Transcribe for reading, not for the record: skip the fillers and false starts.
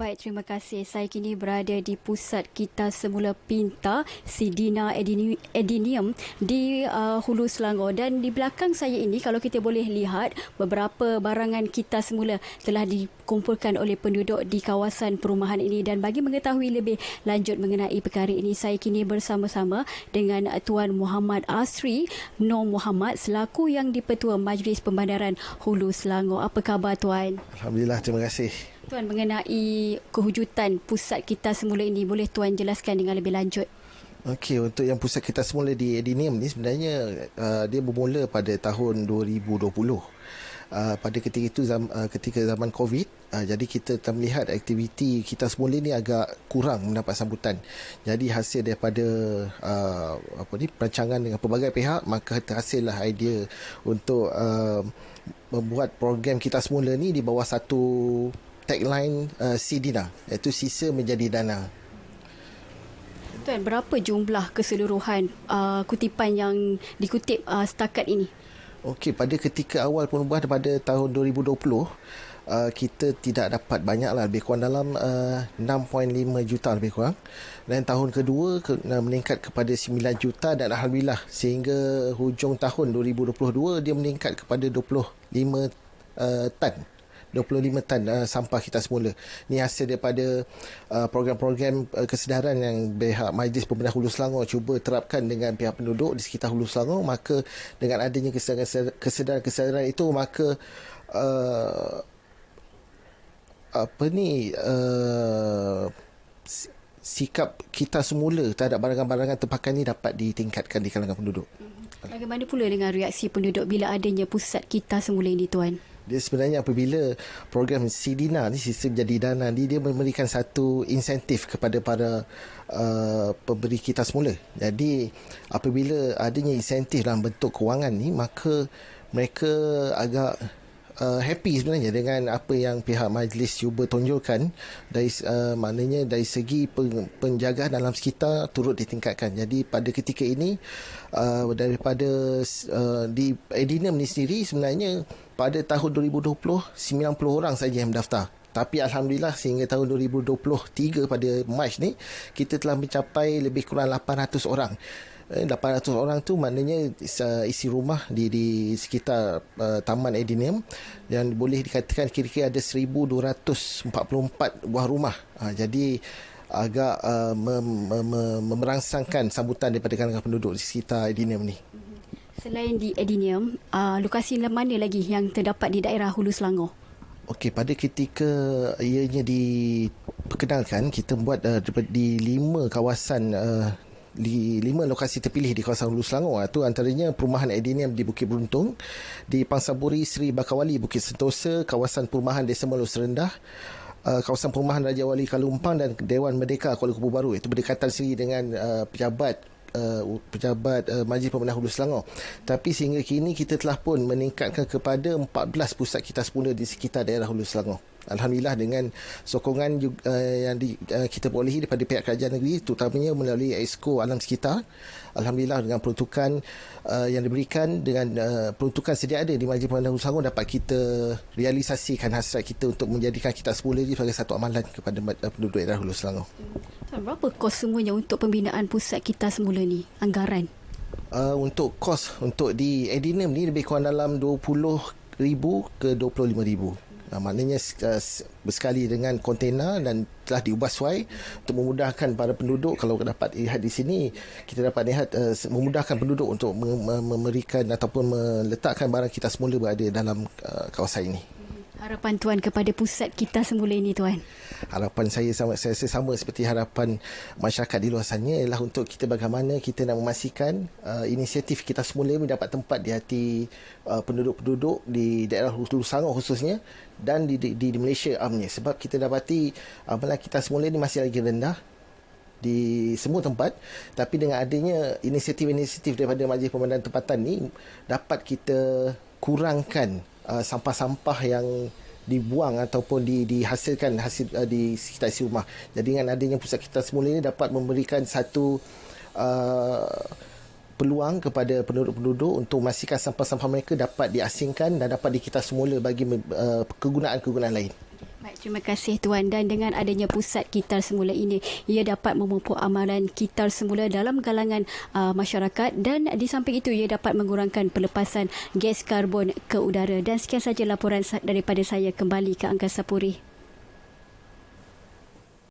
Baik, terima kasih. Saya kini berada di pusat Kita Semula Pintar Sidina Edinium di Hulu Selangor. Dan di belakang saya ini, kalau kita boleh lihat, beberapa barangan Kita Semula telah dikumpulkan oleh penduduk di kawasan perumahan ini. Dan bagi mengetahui lebih lanjut mengenai perkara ini, saya kini bersama-sama dengan Tuan Muhammad Asri Nur Muhammad selaku Yang di-Pertua Majlis Pembandaran Hulu Selangor. Apa khabar, Tuan? Alhamdulillah, terima kasih. Tuan, mengenai kewujudan pusat Kita Semula ini, boleh Tuan jelaskan dengan lebih lanjut? Okey, untuk yang pusat Kita Semula di Edinium ni sebenarnya dia bermula pada tahun 2020. Pada ketika itu ketika zaman COVID, jadi kita telah melihat aktiviti Kita Semula ni agak kurang mendapat sambutan. Jadi hasil daripada perancangan dengan pelbagai pihak, maka terhasillah idea untuk membuat program Kita Semula ni di bawah satu tagline Sidina, iaitu sisa menjadi dana. Tuan, berapa jumlah keseluruhan kutipan yang dikutip setakat ini? Okey, pada ketika awal penubuhan pada tahun 2020, kita tidak dapat banyaklah, lebih kurang dalam 6.5 juta lebih kurang. Dan tahun kedua meningkat kepada 9 juta dan Alhamdulillah sehingga hujung tahun 2022 dia meningkat kepada 25 tan sampah Kita Semula. Ini hasil daripada program-program kesedaran yang pihak Majlis Pembandaran Hulu Selangor cuba terapkan dengan pihak penduduk di sekitar Hulu Selangor. Maka dengan adanya kesedaran itu, maka sikap kita semula terhadap barangan-barangan tempakan ini dapat ditingkatkan di kalangan penduduk. Bagaimana pula dengan reaksi penduduk bila adanya pusat Kita Semula ini, Tuan? Dia sebenarnya apabila program Sidina ni, sistem jadi dana ni, dia memberikan satu insentif kepada para pemberi Kita Semula. Jadi apabila adanya insentif dalam bentuk kewangan ni, maka mereka agak happy sebenarnya dengan apa yang pihak majlis cuba tonjolkan. Maknanya dari segi penjagaan alam sekitar turut ditingkatkan. Jadi pada ketika ini daripada di Edinium ni sendiri, sebenarnya pada tahun 2020 90 orang saja yang mendaftar. Tapi Alhamdulillah sehingga tahun 2023 pada Mac ni, kita telah mencapai lebih kurang 800 orang. 800 orang tu maknanya isi rumah di sekitar Taman Edinium, yang boleh dikatakan kira-kira ada 1244 buah rumah. Jadi agak merangsangkan sambutan daripada kalangan penduduk di sekitar Edinium ni. Selain di Edinium, lokasi mana lagi yang terdapat di daerah Hulu Selangor? Okey, pada ketika ianya diperkenalkan, kita buat di 5 kawasan, di 5 lokasi terpilih di kawasan Hulu Selangor. Itu antaranya Perumahan Edinium di Bukit Beruntung, di Pangsaburi Seri Bakawali Bukit Sentosa, kawasan Perumahan Desa Melu Serendah, kawasan Perumahan Raja Wali Kalumpang dan Dewan Merdeka Kuala Lumpur Baru. Itu berdekatan sendiri dengan pejabat Majlis Pembandaran Hulu Selangor. Tapi sehingga kini kita telah pun meningkatkan kepada 14 pusat Kita Semula di sekitar daerah Hulu Selangor. Alhamdulillah dengan sokongan yang kita perolehi daripada pihak kerajaan negeri, terutamanya melalui Exco Alam Sekitar. Alhamdulillah dengan peruntukan yang diberikan, dengan peruntukan sedia ada di Majlis Pembandaran Hulu Selangor, dapat kita realisasikan hasrat kita untuk menjadikan Kita Semula ini sebagai satu amalan kepada penduduk daerah Hulu Selangor. Berapa kos semuanya untuk pembinaan pusat Kita Semula ni, anggaran? Untuk kos untuk di Edinium ni lebih kurang dalam 20,000 ke 25,000. Maknanya bersekali dengan kontena dan telah diubah sesuai untuk memudahkan para penduduk. Kalau dapat lihat di sini, kita dapat lihat memudahkan penduduk untuk memberikan ataupun meletakkan barang Kita Semula berada dalam kawasan ini. Harapan Tuan kepada pusat Kita Semula ini, Tuan? Harapan saya sama seperti harapan masyarakat di luar sana, ialah untuk kita bagaimana kita nak memastikan inisiatif Kita Semula ini dapat tempat di hati penduduk-penduduk di daerah Hulu Selangor khususnya, dan di Malaysia amnya. Sebab kita dapati amalan Kita Semula ini masih lagi rendah di semua tempat. Tapi dengan adanya inisiatif-inisiatif daripada Majlis Pembandaran Tempatan ni, dapat kita kurangkan sampah-sampah yang dibuang ataupun dihasilkan di sekitar isi rumah. Jadi dengan adanya pusat Kita Semula ini dapat memberikan satu peluang kepada penduduk-penduduk untuk memastikan sampah-sampah mereka dapat diasingkan dan dapat Kita Semula bagi kegunaan-kegunaan lain. Baik, terima kasih Tuan. Dan dengan adanya pusat kitar semula ini, ia dapat memupuk amalan kitar semula dalam kalangan masyarakat, dan di samping itu ia dapat mengurangkan pelepasan gas karbon ke udara. Dan sekian saja laporan daripada saya, kembali ke Angkasa Puri.